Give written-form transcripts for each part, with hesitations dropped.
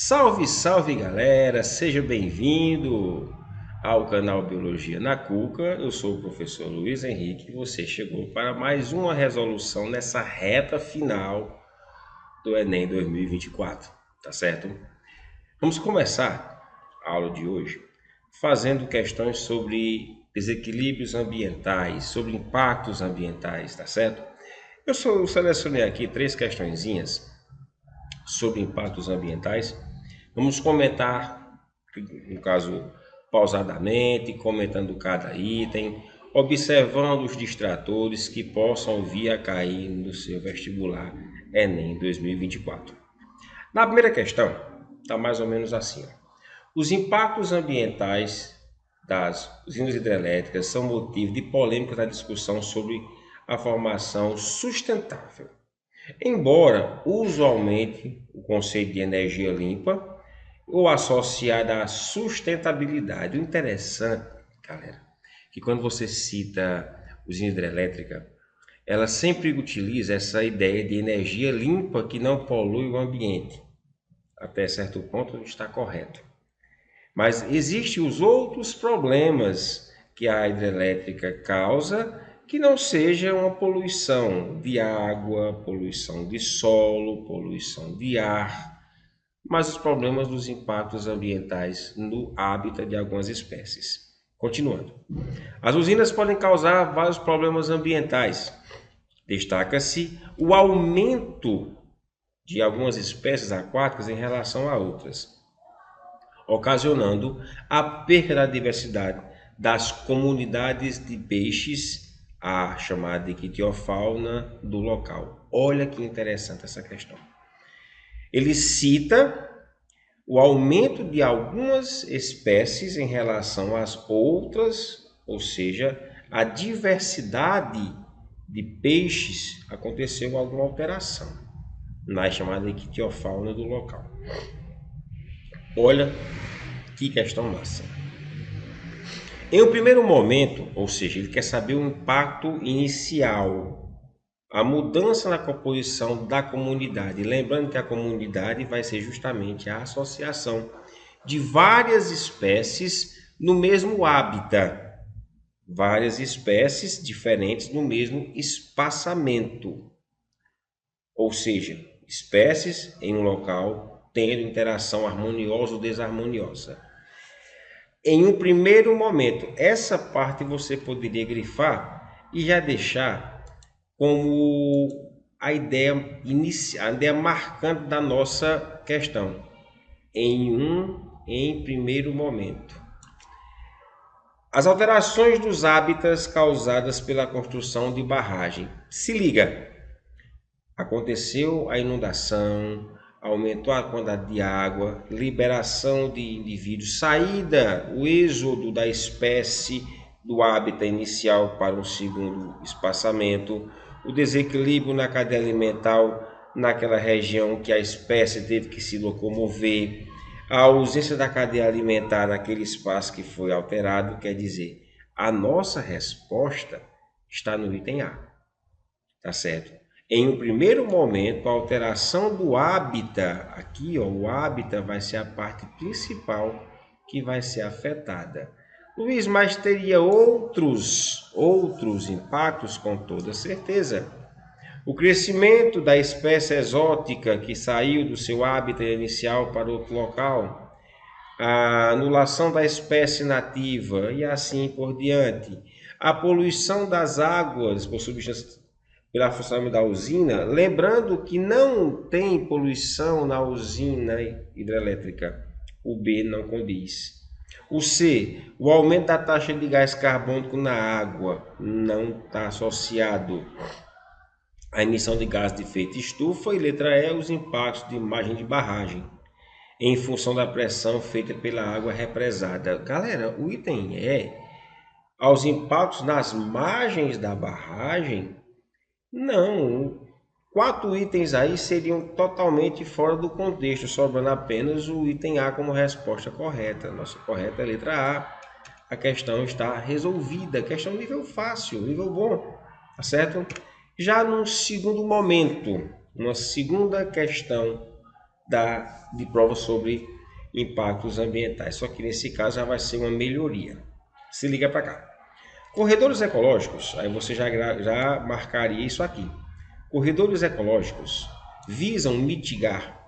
Salve, salve galera, seja bem-vindo ao canal Biologia na Cuca. Eu sou o professor Luiz Henrique e você chegou para mais uma resolução nessa reta final do Enem 2024, tá certo? Vamos começar a aula de hoje fazendo questões sobre desequilíbrios ambientais, sobre impactos ambientais, tá certo? Eu selecionei aqui três questõezinhas sobre impactos ambientais. Vamos comentar, no caso, pausadamente, comentando cada item, observando os distratores que possam vir a cair no seu vestibular Enem 2024. Na primeira questão, está mais ou menos assim. Os impactos ambientais das usinas hidrelétricas são motivo de polêmica na discussão sobre a formação sustentável. Embora usualmente o conceito de energia limpa ou associada à sustentabilidade. O interessante, galera, que quando você cita usina hidrelétrica, ela sempre utiliza essa ideia de energia limpa que não polui o ambiente. Até certo ponto está correto. Mas existem os outros problemas que a hidrelétrica causa que não seja uma poluição de água, poluição de solo, poluição de ar, mas os problemas dos impactos ambientais no hábitat de algumas espécies. Continuando. As usinas podem causar vários problemas ambientais. Destaca-se o aumento de algumas espécies aquáticas em relação a outras, ocasionando a perda da diversidade das comunidades de peixes, a chamada ictiofauna do local. Olha que interessante essa questão. Ele cita o aumento de algumas espécies em relação às outras, ou seja, a diversidade de peixes aconteceu alguma alteração na chamada ictiofauna do local. Olha que questão massa. Em um primeiro momento, ou seja, ele quer saber o impacto inicial, a mudança na composição da comunidade. Lembrando que a comunidade vai ser justamente a associação de várias espécies no mesmo hábitat, várias espécies diferentes no mesmo espaçamento, ou seja, espécies em um local tendo interação harmoniosa ou desarmoniosa. Em um primeiro momento, essa parte você poderia grifar e já deixar como a ideia inicial, a ideia marcante da nossa questão. Em primeiro momento. As alterações dos hábitats causadas pela construção de barragem. Se liga, aconteceu a inundação, aumentou a quantidade de água, liberação de indivíduos, saída, o êxodo da espécie do hábitat inicial para um segundo espaçamento, o desequilíbrio na cadeia alimentar naquela região que a espécie teve que se locomover, a ausência da cadeia alimentar naquele espaço que foi alterado, quer dizer, a nossa resposta está no item A, tá certo? Em um primeiro momento, a alteração do hábitat, aqui ó, o hábitat vai ser a parte principal que vai ser afetada. Luiz, mas teria outros impactos com toda certeza. O crescimento da espécie exótica que saiu do seu hábitat inicial para outro local, a anulação da espécie nativa e assim por diante, a poluição das águas por substâncias pela funcionamento da usina, lembrando que não tem poluição na usina hidrelétrica, o B não condiz. O C, o aumento da taxa de gás carbônico na água, não está associado à emissão de gás de efeito estufa. E letra E, os impactos de imagem de barragem, em função da pressão feita pela água represada. Galera, o item E, aos impactos nas margens da barragem, não, 4 itens aí seriam totalmente fora do contexto, sobrando apenas o item A como resposta correta. Nossa correta é a letra A questão está resolvida, questão nível fácil, nível bom, tá certo? Já num segundo momento, uma segunda questão de prova sobre impactos ambientais. Só que nesse caso já vai ser uma melhoria. Se liga para cá. Corredores ecológicos, aí você já marcaria isso aqui. Corredores ecológicos visam mitigar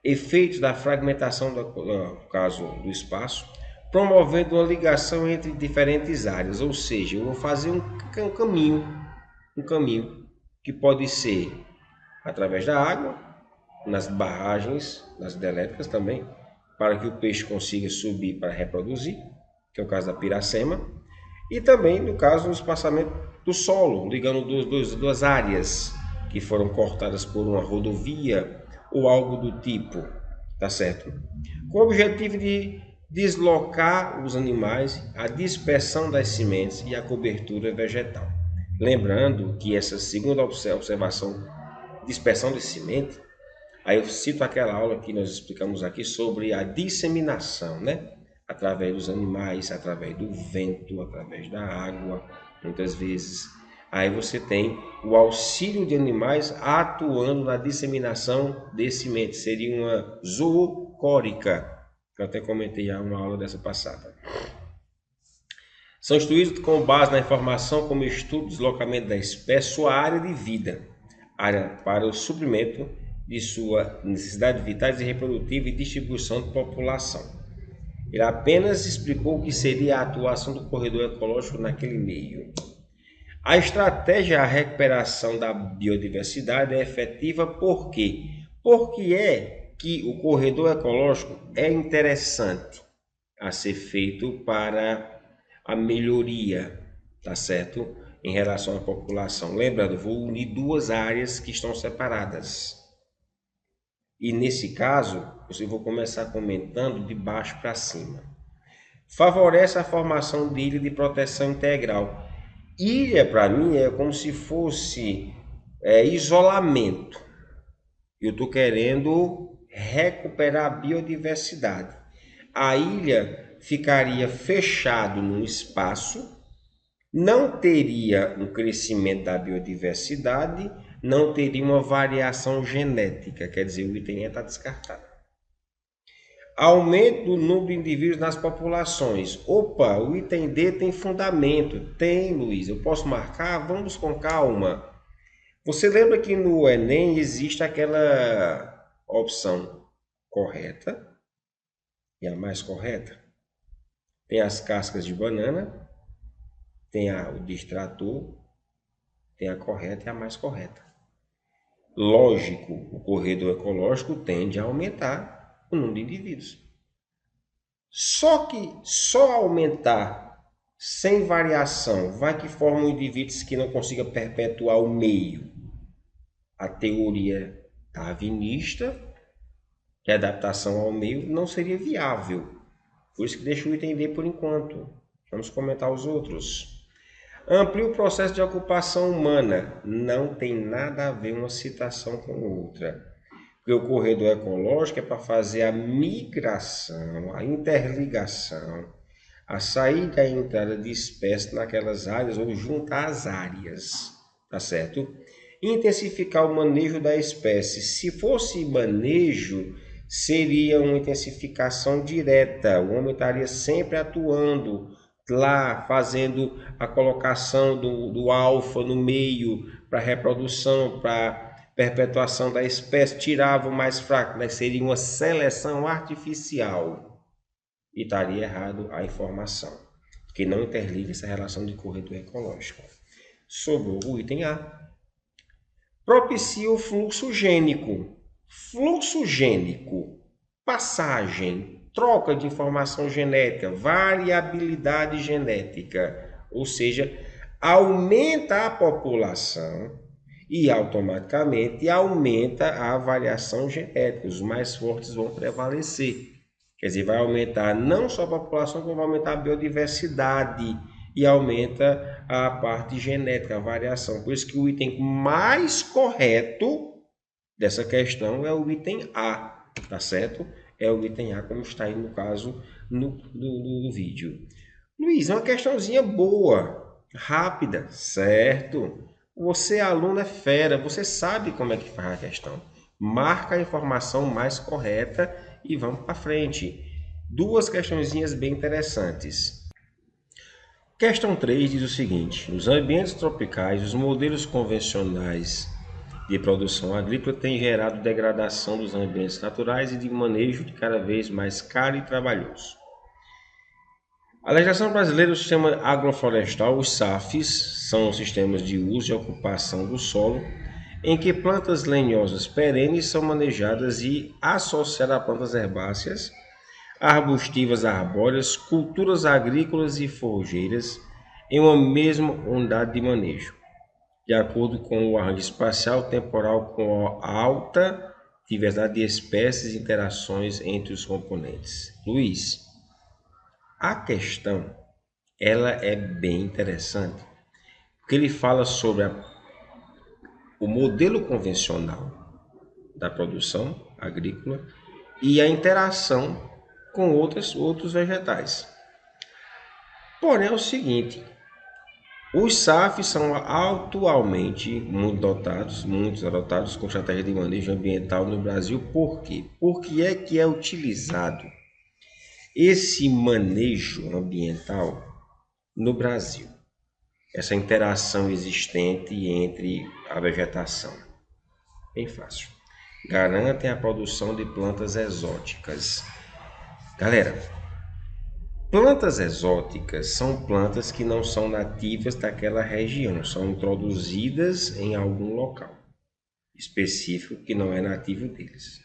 efeitos da fragmentação no caso do espaço, promovendo uma ligação entre diferentes áreas, ou seja, eu vou fazer um caminho que pode ser através da água, nas barragens, nas hidrelétricas também, para que o peixe consiga subir para reproduzir, que é o caso da piracema, e também no caso do espaçamento do solo, ligando duas áreas que foram cortadas por uma rodovia ou algo do tipo, tá certo? Com o objetivo de deslocar os animais, a dispersão das sementes e a cobertura vegetal. Lembrando que essa segunda observação, dispersão de semente, aí eu cito aquela aula que nós explicamos aqui sobre a disseminação, né? Através dos animais, através do vento, através da água, muitas vezes. Aí você tem o auxílio de animais atuando na disseminação de sementes. Seria uma zoocórica, que eu até comentei já uma aula dessa passada. São instituídos com base na informação como estudo do deslocamento da espécie, sua área de vida, área para o suprimento de sua necessidade vitais e reprodutiva e distribuição de população. Ele apenas explicou o que seria a atuação do corredor ecológico naquele meio. A estratégia de recuperação da biodiversidade é efetiva por quê? Porque é que o corredor ecológico é interessante a ser feito para a melhoria, tá certo? Em relação à população. Lembrando, vou unir duas áreas que estão separadas. E nesse caso, eu vou começar comentando de baixo para cima. Favorece a formação de ilha de proteção integral. Ilha, para mim, é como se fosse isolamento. Eu estou querendo recuperar a biodiversidade. A ilha ficaria fechado num espaço, não teria um crescimento da biodiversidade, não teria uma variação genética, quer dizer, o item E está descartado. Aumento do número de indivíduos nas populações. Opa, o item D tem fundamento. Tem, Luiz. Eu posso marcar? Vamos com calma. Você lembra que no Enem existe aquela opção correta e a mais correta? Tem as cascas de banana, tem o distrator, tem a correta e a mais correta. Lógico, o corredor ecológico tende a aumentar o número de indivíduos. Só que só aumentar sem variação vai que formam indivíduos que não consigam perpetuar o meio. A teoria darwinista de adaptação ao meio não seria viável. Por isso que deixa eu entender por enquanto. Vamos comentar os outros. Amplia o processo de ocupação humana. Não tem nada a ver uma citação com outra. Porque o corredor ecológico é para fazer a migração, a interligação, a saída e a entrada de espécies naquelas áreas ou juntar as áreas, tá certo? Intensificar o manejo da espécie. Se fosse manejo, seria uma intensificação direta. O homem estaria sempre atuando lá, fazendo a colocação do alfa no meio para reprodução, para perpetuação da espécie, tirava o mais fraco, né? Seria uma seleção artificial. E estaria errado a informação, porque não interliga essa relação de corredor ecológico. Sobrou o item A. Propicia o fluxo gênico. Fluxo gênico, passagem, troca de informação genética, variabilidade genética, ou seja, aumenta a população e automaticamente aumenta a variação genética. Os mais fortes vão prevalecer. Quer dizer, vai aumentar não só a população, como vai aumentar a biodiversidade e aumenta a parte genética, a variação. Por isso que o item mais correto dessa questão é o item A, tá certo? É o item A, como está aí no caso do vídeo. Luiz, é uma questãozinha boa, rápida, certo? Você, aluno, é fera, você sabe como é que faz a questão. Marca a informação mais correta e vamos para frente. Duas questõezinhas bem interessantes. Questão 3 diz o seguinte: nos ambientes tropicais, os modelos convencionais de produção agrícola têm gerado degradação dos ambientes naturais e de manejo de cada vez mais caro e trabalhoso. A legislação brasileira, o sistema agroflorestal, os SAFs, são sistemas de uso e ocupação do solo, em que plantas lenhosas perenes são manejadas e associadas a plantas herbáceas, arbustivas arbóreas, culturas agrícolas e forrageiras em uma mesma unidade de manejo, de acordo com o arranjo espacial temporal com a alta diversidade de espécies e interações entre os componentes. Luiz, a questão ela é bem interessante, porque ele fala sobre o modelo convencional da produção agrícola e a interação com outros vegetais. Porém, é o seguinte, os SAFs são atualmente muito adotados com estratégia de manejo ambiental no Brasil. Por quê? Porque é que é utilizado esse manejo ambiental no Brasil, essa interação existente entre a vegetação. Bem fácil. Garantem a produção de plantas exóticas. Galera, plantas exóticas são plantas que não são nativas daquela região, são introduzidas em algum local específico que não é nativo deles.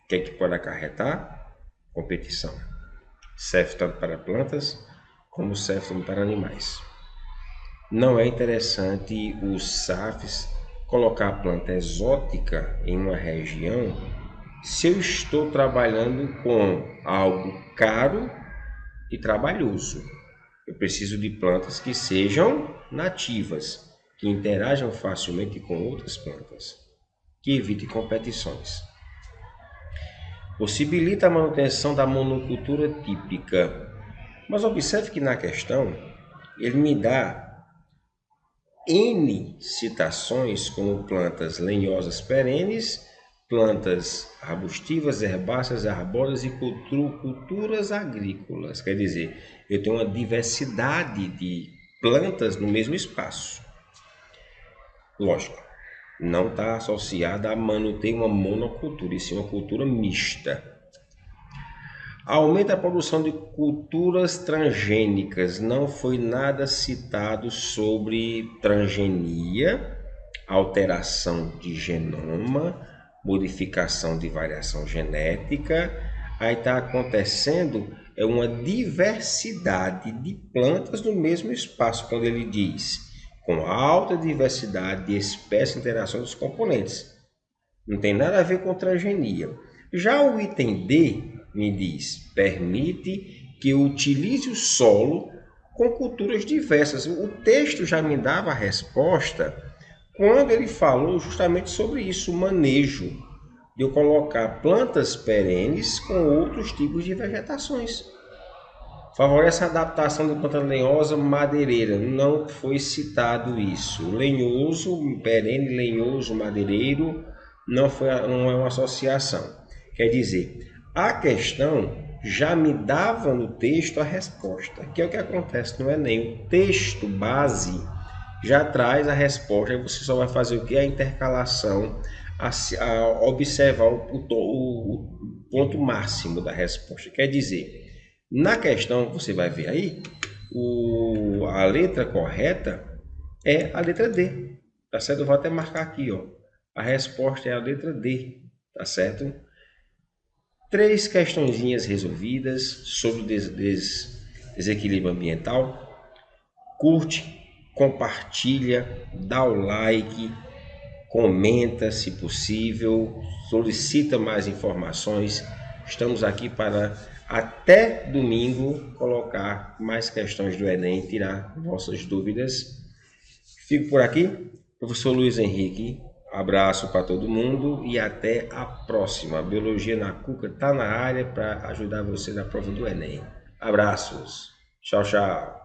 O que é que pode acarretar? Competição. Serve tanto para plantas como serve também para animais. Não é interessante os SAFs colocar a planta exótica em uma região se eu estou trabalhando com algo caro e trabalhoso. Eu preciso de plantas que sejam nativas, que interajam facilmente com outras plantas, que evitem competições. Possibilita a manutenção da monocultura típica. Mas observe que na questão ele me dá N citações como plantas lenhosas perenes, plantas arbustivas, herbáceas, arbóreas e culturas agrícolas. Quer dizer, eu tenho uma diversidade de plantas no mesmo espaço. Lógico, não está associada a manter uma monocultura, e sim uma cultura mista. Aumenta a produção de culturas transgênicas. Não foi nada citado sobre transgenia, alteração de genoma, modificação de variação genética. Aí está acontecendo uma diversidade de plantas no mesmo espaço, quando ele diz com alta diversidade de espécies e interações dos componentes. Não tem nada a ver com transgenia. Já o item D me diz, permite que eu utilize o solo com culturas diversas. O texto já me dava a resposta quando ele falou justamente sobre isso, o manejo, de eu colocar plantas perenes com outros tipos de vegetações. Favorece a adaptação de planta lenhosa madeireira. Não foi citado isso. Lenhoso, perene, lenhoso, madeireiro, não é uma associação. Quer dizer, a questão já me dava no texto a resposta, que é o que acontece no Enem. O texto base já traz a resposta, aí você só vai fazer o que? A intercalação, a observar o ponto máximo da resposta. Quer dizer, na questão, você vai ver aí, a letra correta é a letra D, tá certo? Eu vou até marcar aqui, ó. A resposta é a letra D, tá certo? 3 questõezinhas resolvidas sobre o desequilíbrio ambiental. Curte, compartilha, dá o like, comenta se possível, solicita mais informações. Estamos aqui para, até domingo, colocar mais questões do Enem, tirar vossas dúvidas. Fico por aqui, professor Luiz Henrique. Abraço para todo mundo e até a próxima. Biologia na Cuca está na área para ajudar você na prova do Enem. Abraços. Tchau, tchau.